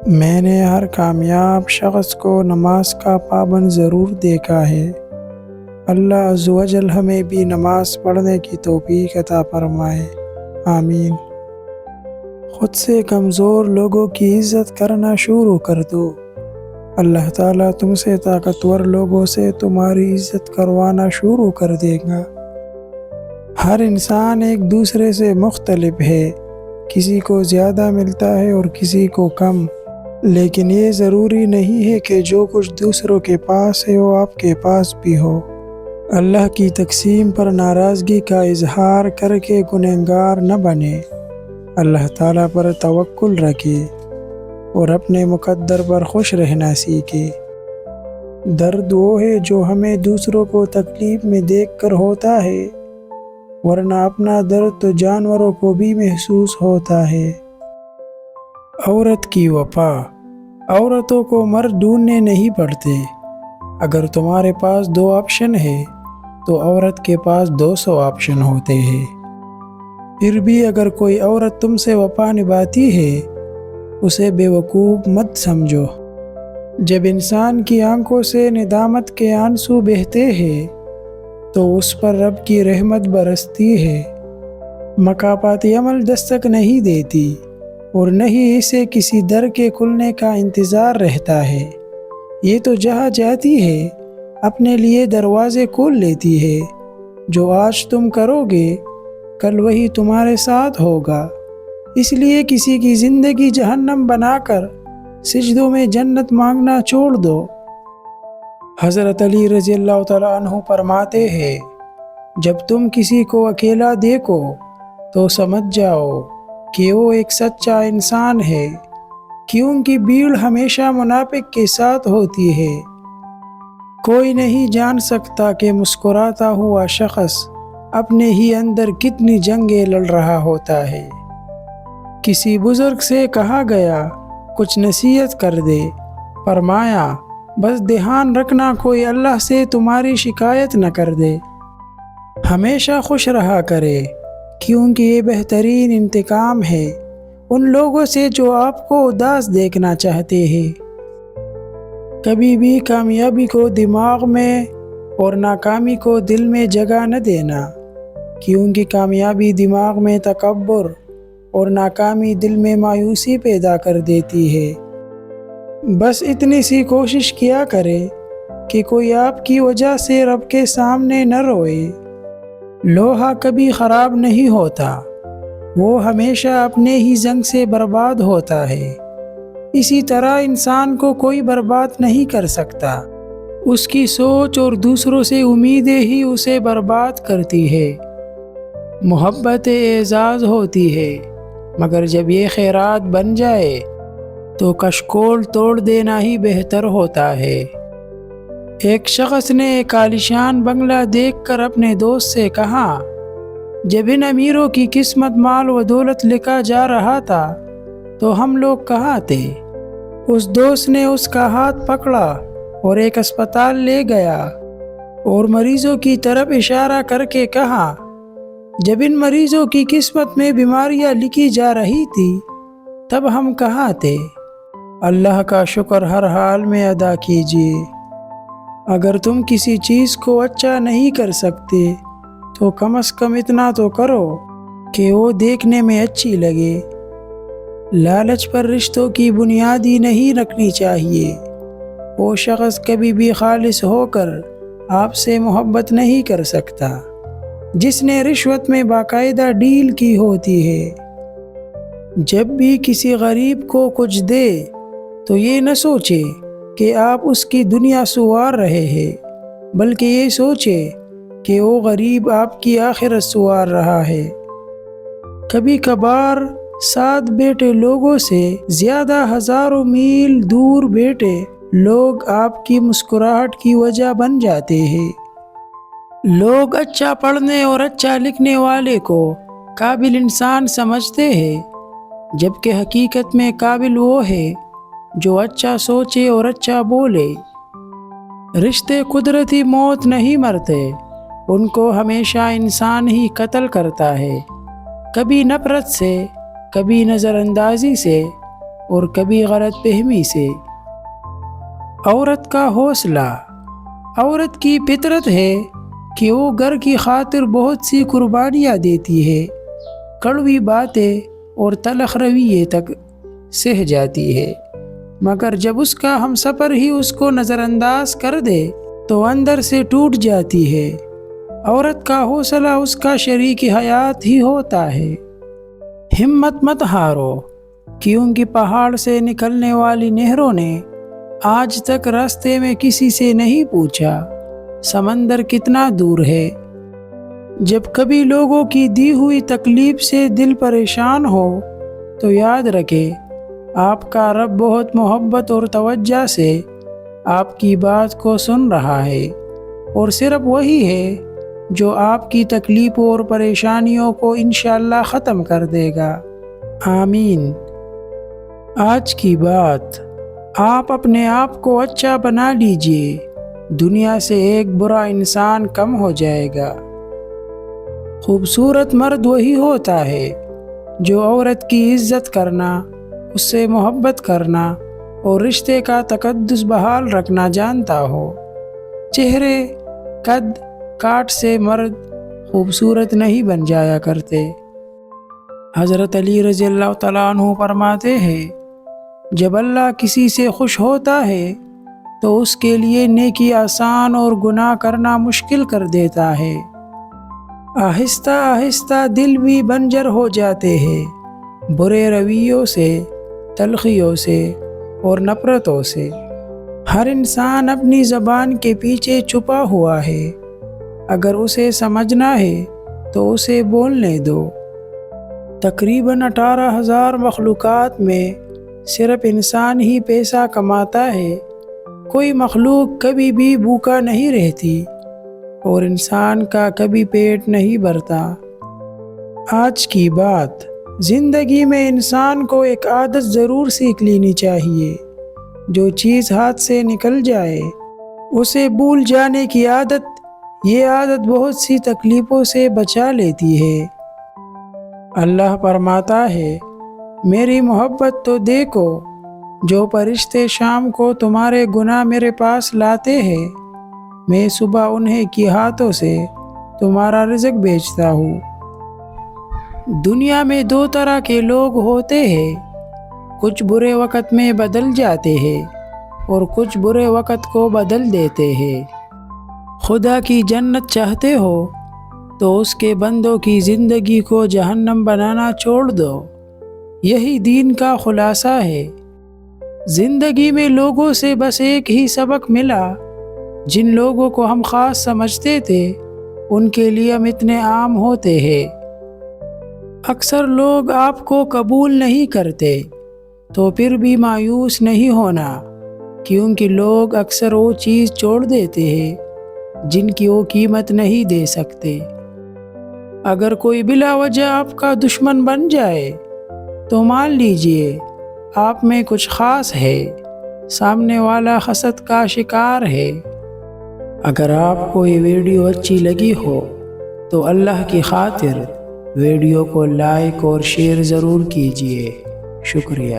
میں نے ہر کامیاب شخص کو نماز کا پابند ضرور دیکھا ہے۔ اللہ عز و جل ہمیں بھی نماز پڑھنے کی توفیق عطا فرمائے، آمین۔ خود سے کمزور لوگوں کی عزت کرنا شروع کر دو، اللہ تعالیٰ تم سے طاقتور لوگوں سے تمہاری عزت کروانا شروع کر دے گا۔ ہر انسان ایک دوسرے سے مختلف ہے، کسی کو زیادہ ملتا ہے اور کسی کو کم، لیکن یہ ضروری نہیں ہے کہ جو کچھ دوسروں کے پاس ہے وہ آپ کے پاس بھی ہو۔ اللہ کی تقسیم پر ناراضگی کا اظہار کر کے گنہگار نہ بنے، اللہ تعالیٰ پر توکل رکھے اور اپنے مقدر پر خوش رہنا سیکھے۔ درد وہ ہے جو ہمیں دوسروں کو تکلیف میں دیکھ کر ہوتا ہے، ورنہ اپنا درد تو جانوروں کو بھی محسوس ہوتا ہے۔ عورت کی وفا، عورتوں کو مرد ڈھونڈنے نہیں پڑتے۔ اگر تمہارے پاس 2 آپشن ہے تو عورت کے پاس 200 آپشن ہوتے ہیں۔ پھر بھی اگر کوئی عورت تم سے وفا نبھاتی ہے، اسے بے وقوف مت سمجھو۔ جب انسان کی آنکھوں سے ندامت کے آنسو بہتے ہیں تو اس پر رب کی رحمت برستی ہے۔ مکافاتی عمل دستک نہیں دیتی اور نہ ہی اسے کسی در کے کھلنے کا انتظار رہتا ہے۔ یہ تو جہاں جاتی ہے اپنے لیے دروازے کھول لیتی ہے۔ جو آج تم کرو گے کل وہی تمہارے ساتھ ہوگا، اس لیے کسی کی زندگی جہنم بنا کر سجدوں میں جنت مانگنا چھوڑ دو۔ حضرت علی رضی اللہ تعالیٰ عنہ فرماتے ہیں، جب تم کسی کو اکیلا دیکھو تو سمجھ جاؤ کہ وہ ایک سچا انسان ہے، کیونکہ بھیڑ ہمیشہ منافق کے ساتھ ہوتی ہے۔ کوئی نہیں جان سکتا کہ مسکراتا ہوا شخص اپنے ہی اندر کتنی جنگیں لڑ رہا ہوتا ہے۔ کسی بزرگ سے کہا گیا، کچھ نصیحت کر دے، فرمایا، بس دھیان رکھنا کوئی اللہ سے تمہاری شکایت نہ کر دے۔ ہمیشہ خوش رہا کرے، کیونکہ یہ بہترین انتقام ہے ان لوگوں سے جو آپ کو اداس دیکھنا چاہتے ہیں۔ کبھی بھی کامیابی کو دماغ میں اور ناکامی کو دل میں جگہ نہ دینا، کیونکہ کامیابی دماغ میں تکبر اور ناکامی دل میں مایوسی پیدا کر دیتی ہے۔ بس اتنی سی کوشش کیا کرے کہ کوئی آپ کی وجہ سے رب کے سامنے نہ روئے۔ لوہا کبھی خراب نہیں ہوتا، وہ ہمیشہ اپنے ہی زنگ سے برباد ہوتا ہے۔ اسی طرح انسان کو کوئی برباد نہیں کر سکتا، اس کی سوچ اور دوسروں سے امیدیں ہی اسے برباد کرتی ہے۔ محبت اعزاز ہوتی ہے، مگر جب یہ خیرات بن جائے تو کشکول توڑ دینا ہی بہتر ہوتا ہے۔ ایک شخص نے ایک عالیشان بنگلہ دیکھ کر اپنے دوست سے کہا، جب ان امیروں کی قسمت مال و دولت لکھا جا رہا تھا تو ہم لوگ کہاں تھے؟ اس دوست نے اس کا ہاتھ پکڑا اور ایک اسپتال لے گیا اور مریضوں کی طرف اشارہ کر کے کہا، جب ان مریضوں کی قسمت میں بیماریاں لکھی جا رہی تھی تب ہم کہاں تھے؟ اللہ کا شکر ہر حال میں ادا کیجیے۔ اگر تم کسی چیز کو اچھا نہیں کر سکتے تو کم از کم اتنا تو کرو کہ وہ دیکھنے میں اچھی لگے۔ لالچ پر رشتوں کی بنیادی نہیں رکھنی چاہیے۔ وہ شخص کبھی بھی خالص ہو کر آپ سے محبت نہیں کر سکتا جس نے رشوت میں باقاعدہ ڈیل کی ہوتی ہے۔ جب بھی کسی غریب کو کچھ دے تو یہ نہ سوچے کہ آپ اس کی دنیا سنوار رہے ہیں، بلکہ یہ سوچے کہ وہ غریب آپ کی آخرت سنوار رہا ہے۔ کبھی کبھار ساتھ بیٹھے لوگوں سے زیادہ ہزاروں میل دور بیٹھے لوگ آپ کی مسکراہٹ کی وجہ بن جاتے ہیں۔ لوگ اچھا پڑھنے اور اچھا لکھنے والے کو قابل انسان سمجھتے ہیں، جبکہ حقیقت میں قابل وہ ہے جو اچھا سوچے اور اچھا بولے۔ رشتے قدرتی موت نہیں مرتے، ان کو ہمیشہ انسان ہی قتل کرتا ہے، کبھی نفرت سے، کبھی نظر اندازی سے، اور کبھی غلط فہمی سے۔ عورت کا حوصلہ۔ عورت کی فطرت ہے کہ وہ گھر کی خاطر بہت سی قربانیاں دیتی ہے، کڑوی باتیں اور تلخ رویے تک سہ جاتی ہے، مگر جب اس کا ہمسفر ہی اس کو نظر انداز کر دے تو اندر سے ٹوٹ جاتی ہے۔ عورت کا حوصلہ اس کا شریک حیات ہی ہوتا ہے۔ ہمت مت ہارو، کیونکہ پہاڑ سے نکلنے والی نہروں نے آج تک راستے میں کسی سے نہیں پوچھا سمندر کتنا دور ہے۔ جب کبھی لوگوں کی دی ہوئی تکلیف سے دل پریشان ہو تو یاد رکھے آپ کا رب بہت محبت اور توجہ سے آپ کی بات کو سن رہا ہے، اور صرف وہی ہے جو آپ کی تکلیفوں اور پریشانیوں کو انشاءاللہ ختم کر دے گا۔ آمین۔ آج کی بات، آپ اپنے آپ کو اچھا بنا لیجئے، دنیا سے ایک برا انسان کم ہو جائے گا۔ خوبصورت مرد وہی ہوتا ہے جو عورت کی عزت کرنا، اس سے محبت کرنا اور رشتے کا تقدس بحال رکھنا جانتا ہو۔ چہرے، قد، کاٹ سے مرد خوبصورت نہیں بن جایا کرتے۔ حضرت علی رضی اللہ تعالیٰ عنہ فرماتے ہیں، جب اللہ کسی سے خوش ہوتا ہے تو اس کے لیے نیکی آسان اور گناہ کرنا مشکل کر دیتا ہے۔ آہستہ آہستہ دل بھی بنجر ہو جاتے ہیں، برے رویوں سے، تلخیوں سے اور نفرتوں سے۔ ہر انسان اپنی زبان کے پیچھے چھپا ہوا ہے، اگر اسے سمجھنا ہے تو اسے بولنے دو۔ تقریباً 18,000 مخلوقات میں صرف انسان ہی پیسہ کماتا ہے، کوئی مخلوق کبھی بھی بھوکا نہیں رہتی اور انسان کا کبھی پیٹ نہیں بھرتا۔ آج کی بات، زندگی میں انسان کو ایک عادت ضرور سیکھ لینی چاہیے۔ جو چیز ہاتھ سے نکل جائے اسے بھول جانے کی عادت، یہ عادت بہت سی تکلیفوں سے بچا لیتی ہے۔ اللہ فرماتا ہے، میری محبت تو دیکھو، جو فرشتے شام کو تمہارے گناہ میرے پاس لاتے ہیں، میں صبح انہیں کے ہاتھوں سے تمہارا رزق بیچتا ہوں۔ دنیا میں دو طرح کے لوگ ہوتے ہیں، کچھ برے وقت میں بدل جاتے ہیں اور کچھ برے وقت کو بدل دیتے ہیں۔ خدا کی جنت چاہتے ہو تو اس کے بندوں کی زندگی کو جہنم بنانا چھوڑ دو، یہی دین کا خلاصہ ہے۔ زندگی میں لوگوں سے بس ایک ہی سبق ملا، جن لوگوں کو ہم خاص سمجھتے تھے ان کے لیے ہم اتنے عام ہوتے ہیں۔ اکثر لوگ آپ کو قبول نہیں کرتے تو پھر بھی مایوس نہیں ہونا، کیونکہ لوگ اکثر وہ چیز چھوڑ دیتے ہیں جن کی وہ قیمت نہیں دے سکتے۔ اگر کوئی بلا وجہ آپ کا دشمن بن جائے تو مان لیجئے آپ میں کچھ خاص ہے، سامنے والا حسد کا شکار ہے۔ اگر آپ کو یہ ویڈیو اچھی لگی ہو تو اللہ کی خاطر ویڈیو کو لائک اور شیئر ضرور کیجئے۔ شکریہ۔